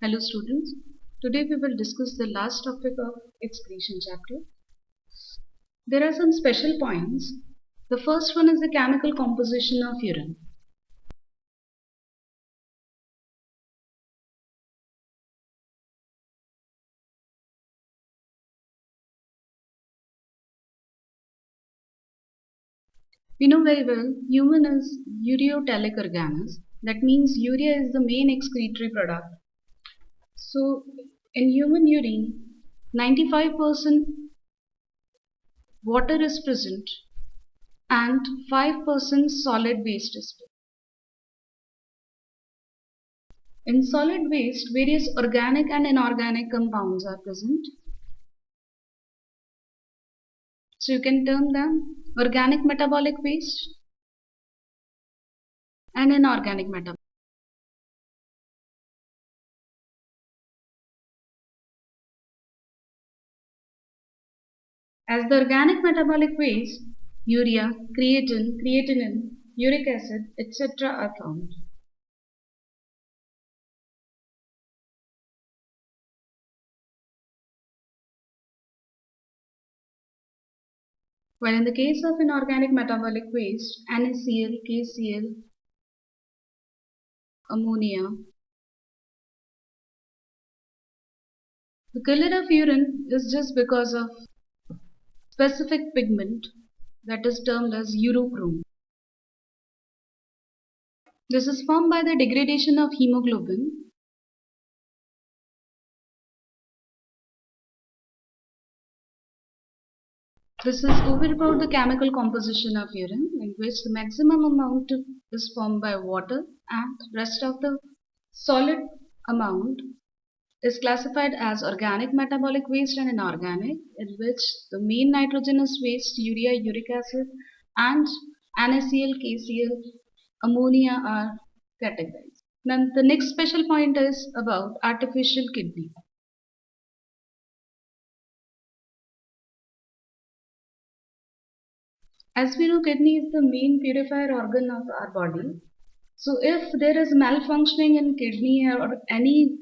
Hello students, today we will discuss the last topic of excretion chapter. There are some special points. The first one is the chemical composition of urine. We know very well human is ureotelic organelles. That means urea is the main excretory product. So in human urine, 95% water is present and 5% solid waste is present. In solid waste, various organic and inorganic compounds are present. So you can term them organic metabolic waste and inorganic metabolic. As the organic metabolic waste, urea, creatine, creatinine, uric acid, etc. are found. While in the case of inorganic metabolic waste, NaCl, KCl, ammonia, the color of urine is just because of specific pigment that is termed as urochrome. This is formed by the degradation of hemoglobin. This is over about the chemical composition of urine, in which the maximum amount is formed by water and rest of the solid amount is classified as organic metabolic waste and inorganic, in which the main nitrogenous waste, urea, uric acid, and NaCl, KCl, ammonia are categorized. Then the next special point is about artificial kidney. As we know, kidney is the main purifier organ of our body. So if there is malfunctioning in kidney or any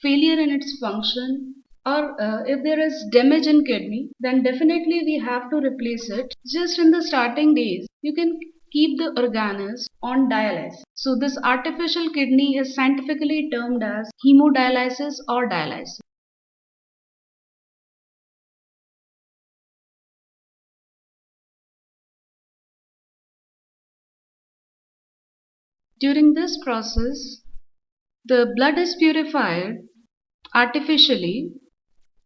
failure in its function, or if there is damage in kidney, then definitely we have to replace it. Just in the starting days, you can keep the organelles on dialysis. So this artificial kidney is scientifically termed as hemodialysis or dialysis. During this process, the blood is purified artificially.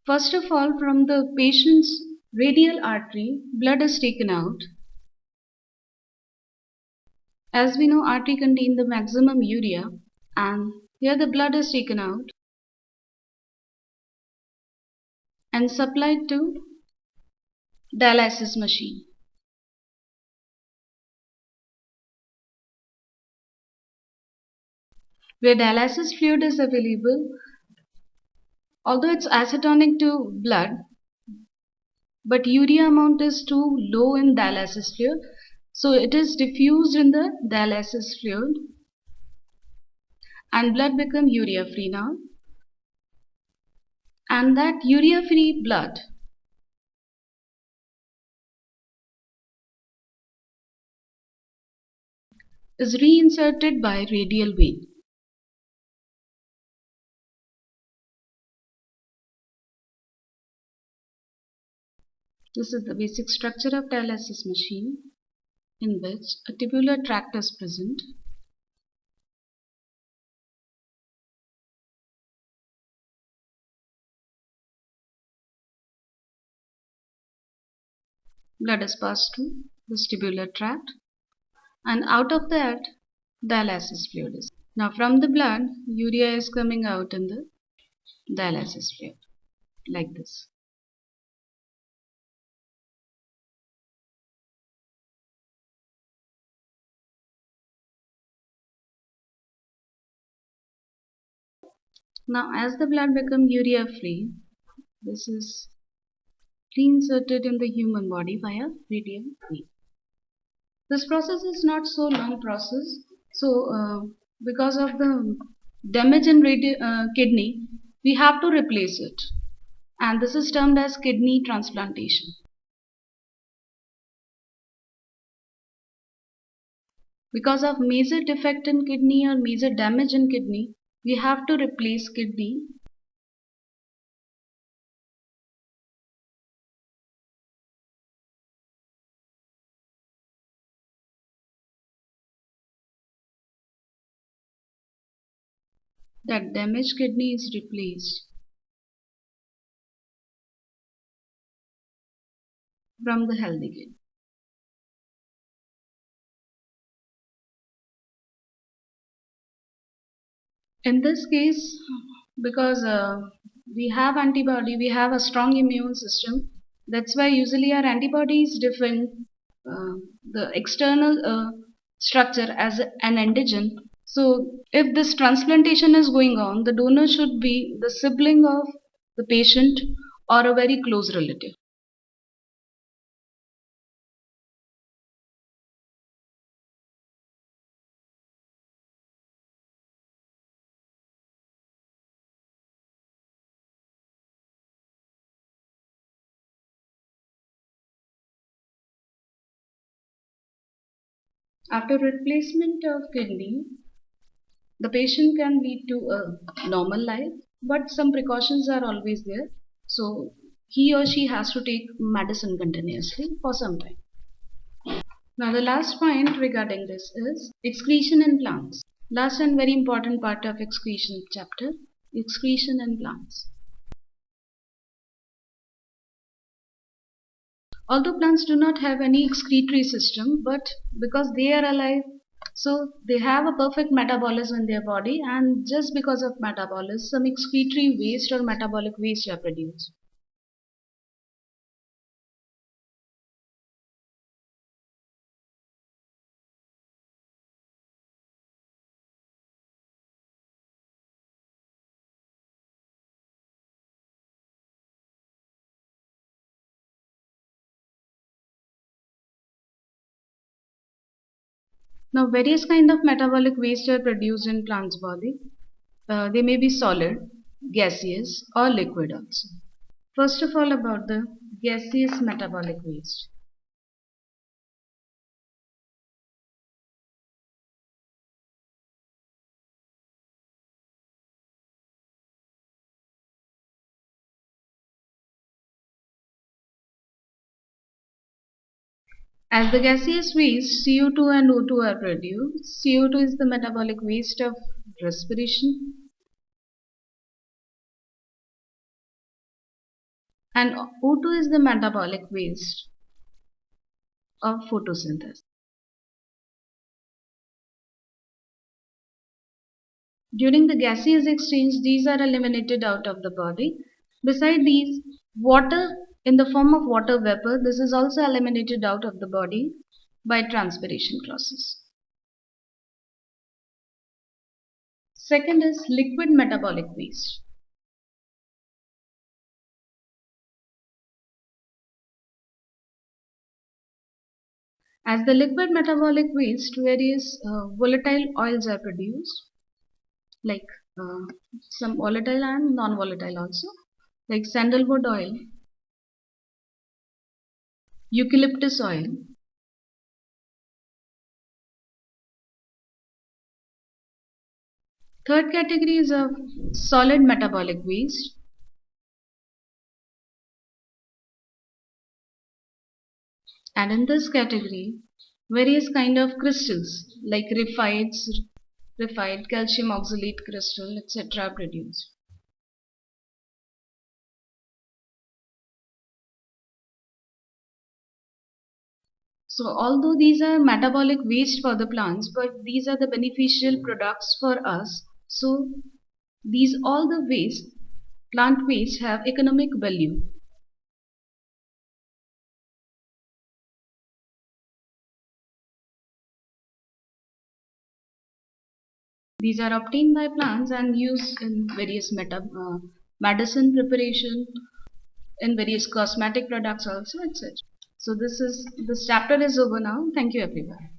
First of all, from the patient's radial artery, blood is taken out. As we know, artery contain the maximum urea, and here the blood is taken out and supplied to dialysis machine. Where dialysis fluid is available, although it's acetonic to blood, but urea amount is too low in dialysis fluid, so it is diffused in the dialysis fluid and blood become urea free now. And that urea free blood is reinserted by radial vein. This is the basic structure of dialysis machine, in which a tubular tract is present. Blood is passed through this tubular tract, and out of that dialysis fluid is. Now from the blood, urea is coming out in the dialysis fluid like this. Now as the blood becomes urea free, this is reinserted in the human body via radial vein. This process is not so long process. So because of the damage in kidney, we have to replace it. And this is termed as kidney transplantation. Because of major defect in kidney or major damage in kidney, we have to replace kidney. That damaged kidney is replaced from the healthy kidney. In this case, because we have antibody, we have a strong immune system. That's why usually our antibodies defend the external structure as an antigen. So if this transplantation is going on, the donor should be the sibling of the patient or a very close relative. After replacement of kidney, the patient can lead to a normal life, but some precautions are always there. So he or she has to take medicine continuously for some time. Now the last point regarding this is excretion in plants. Last and very important part of excretion chapter, excretion in plants. Although plants do not have any excretory system, but because they are alive, so they have a perfect metabolism in their body, and just because of metabolism, some excretory waste or metabolic waste are produced. Now, various kind of metabolic waste are produced in plant's body. They may be solid, gaseous, or liquid also. First of all, about the gaseous metabolic waste. As the gaseous waste, CO2 and O2 are produced. CO2 is the metabolic waste of respiration, and O2 is the metabolic waste of photosynthesis. During the gaseous exchange, these are eliminated out of the body. Beside these, water in the form of water vapor, this is also eliminated out of the body by transpiration process. Second is liquid metabolic waste. As the liquid metabolic waste, various volatile oils are produced, like uh, some volatile and non-volatile also, like sandalwood oil, eucalyptus oil. Third category is of solid metabolic waste, and in this category, various kind of crystals like refined calcium oxalate crystal, etc. are produced. So although these are metabolic waste for the plants, but these are the beneficial products for us. So these all the waste, plant waste have economic value. These are obtained by plants and used in various medicine preparation, in various cosmetic products also, etc. So this chapter is over now. Thank you everyone.